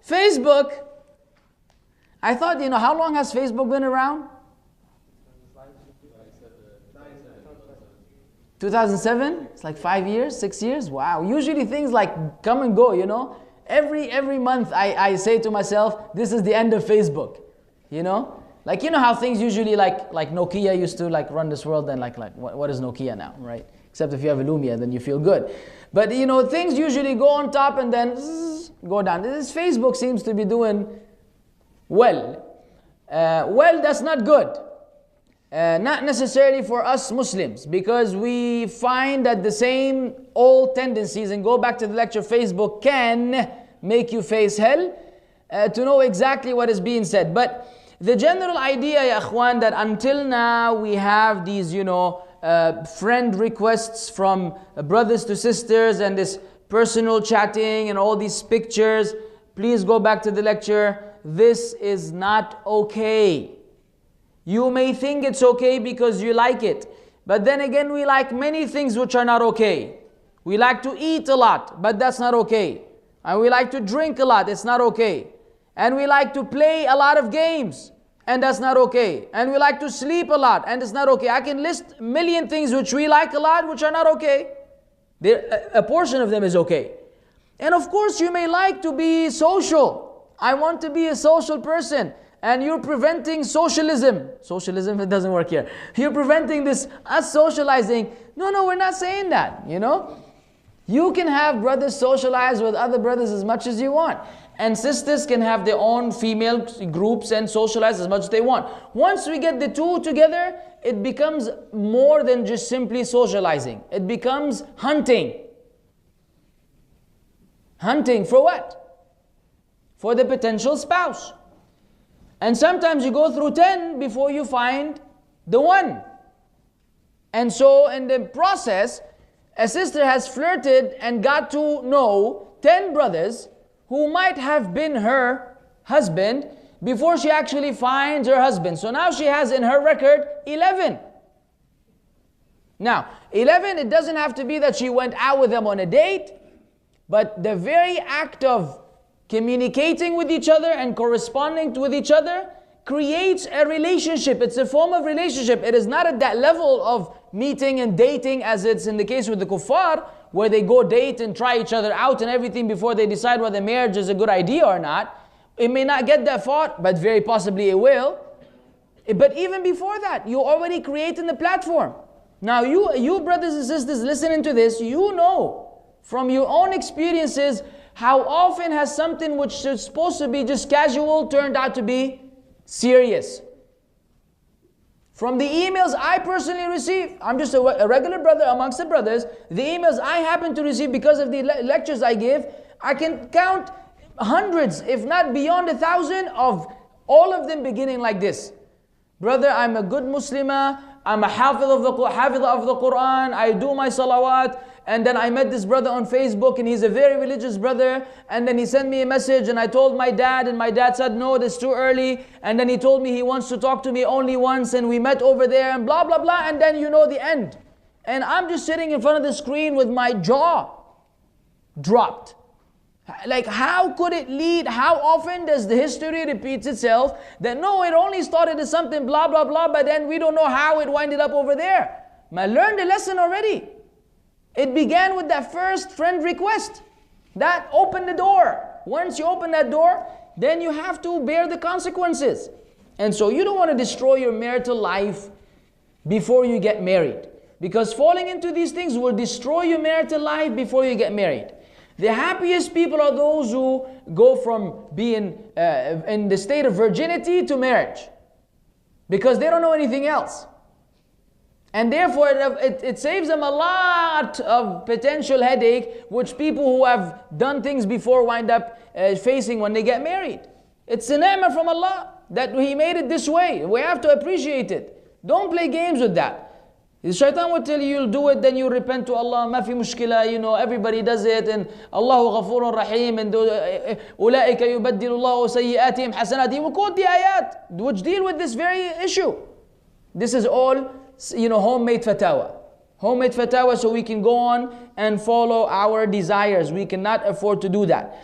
Facebook, I thought, how long has Facebook been around? 2007? It's like 5 years, 6 years? Wow. Usually things like come and go, Every month I say to myself, this is the end of Facebook. Like how things usually like Nokia used to run this world, and what is Nokia now, right? Except if you have a Lumia, then you feel good. But things usually go on top and then go down. This Facebook seems to be doing well. That's not good. Not necessarily for us Muslims, because we find that the same old tendencies, and go back to the lecture, Facebook can make you face hell, to know exactly what is being said. But the general idea, ya akhwan, that until now we have these, friend requests from brothers to sisters, and this personal chatting and all these pictures. Please go back to the lecture. This is not okay. You may think it's okay because you like it. But then again, we like many things which are not okay. We like to eat a lot, but that's not okay. And we like to drink a lot, it's not okay. And we like to play a lot of games, and that's not okay. And we like to sleep a lot, and it's not okay. I can list a million things which we like a lot, which are not okay. A portion of them is okay. And of course, you may like to be social. I want to be a social person. And you're preventing socialism. Socialism, it doesn't work here. You're preventing us socializing. No, we're not saying that, You can have brothers socialize with other brothers as much as you want. And sisters can have their own female groups and socialize as much as they want. Once we get the two together, it becomes more than just simply socializing. It becomes hunting. Hunting for what? For the potential spouse. And sometimes you go through 10 before you find the one. And so in the process, a sister has flirted and got to know 10 brothers who might have been her husband before she actually finds her husband. So now she has in her record 11. Now, 11, it doesn't have to be that she went out with them on a date, but the very act of communicating with each other and corresponding with each other creates a relationship. It's a form of relationship. It is not at that level of meeting and dating as it's in the case with the kuffar, where they go date and try each other out and everything before they decide whether marriage is a good idea or not. It may not get that far, but very possibly it will. But even before that, you're already creating the platform. Now you brothers and sisters listening to this, you know from your own experiences how often has something which is supposed to be just casual turned out to be serious. From the emails I personally receive, I'm just a regular brother amongst the brothers, the emails I happen to receive because of the lectures I give, I can count hundreds, if not beyond 1,000, of all of them beginning like this. Brother, I'm a good Muslimah, I'm a hafiz of the Quran, I do my salawat, and then I met this brother on Facebook and he's a very religious brother, and then he sent me a message and I told my dad, and my dad said no, it's too early, and then he told me he wants to talk to me only once, and we met over there and blah blah blah, and then you know the end. And I'm just sitting in front of the screen with my jaw dropped. Like, how could it lead? How often does the history repeats itself that no, it only started as something blah blah blah, but then we don't know how it winded up over there. I learned the lesson already. It began with that first friend request. That opened the door. Once you open that door, then you have to bear the consequences. And so you don't want to destroy your marital life before you get married, because falling into these things will destroy your marital life before you get married. The happiest people are those who go from being in the state of virginity to marriage, because they don't know anything else. And therefore it saves them a lot of potential headache, which people who have done things before wind up facing when they get married. It's a ni'mah from Allah that He made it this way. We have to appreciate it. Don't play games with that. The shaitan will tell you you'll do it, then you repent to Allah, ma fi mushkila, everybody does it, and Allahu ghafurun rahim, and أولئك يبدل الله سيئاتهم حسنات. He will quote the ayat which deal with this very issue. This is all, homemade fatawa. Homemade fatawa, so we can go on and follow our desires. We cannot afford to do that.